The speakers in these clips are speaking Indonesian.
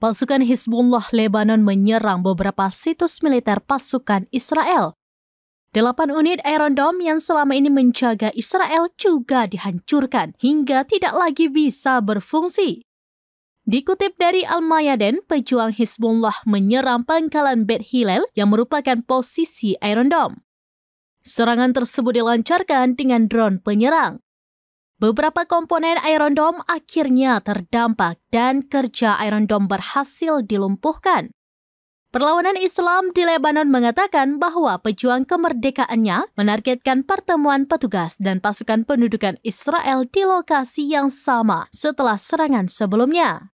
Pasukan Hizbullah Lebanon menyerang beberapa situs militer pasukan Israel. 8 unit Iron Dome yang selama ini menjaga Israel juga dihancurkan hingga tidak lagi bisa berfungsi. Dikutip dari Al-Mayadin, pejuang Hizbullah menyerang pangkalan Beit Hillel yang merupakan posisi Iron Dome. Serangan tersebut dilancarkan dengan drone penyerang. Beberapa komponen Iron Dome akhirnya terdampak dan kerja Iron Dome berhasil dilumpuhkan. Perlawanan Islam di Lebanon mengatakan bahwa pejuang kemerdekaannya menargetkan pertemuan petugas dan pasukan pendudukan Israel di lokasi yang sama setelah serangan sebelumnya.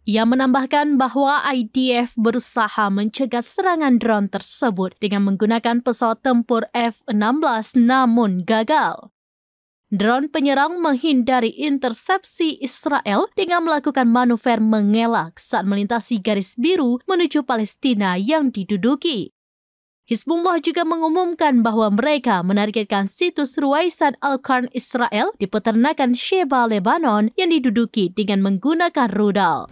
Ia menambahkan bahwa IDF berusaha mencegah serangan drone tersebut dengan menggunakan pesawat tempur F-16 namun gagal. Drone penyerang menghindari intersepsi Israel dengan melakukan manuver mengelak saat melintasi garis biru menuju Palestina yang diduduki. Hizbullah juga mengumumkan bahwa mereka menargetkan situs Ruwaisan Al-Qarn Israel di peternakan Sheba, Lebanon yang diduduki dengan menggunakan rudal.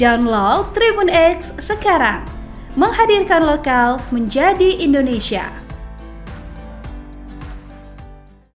Download Tribun X sekarang, menghadirkan lokal menjadi Indonesia.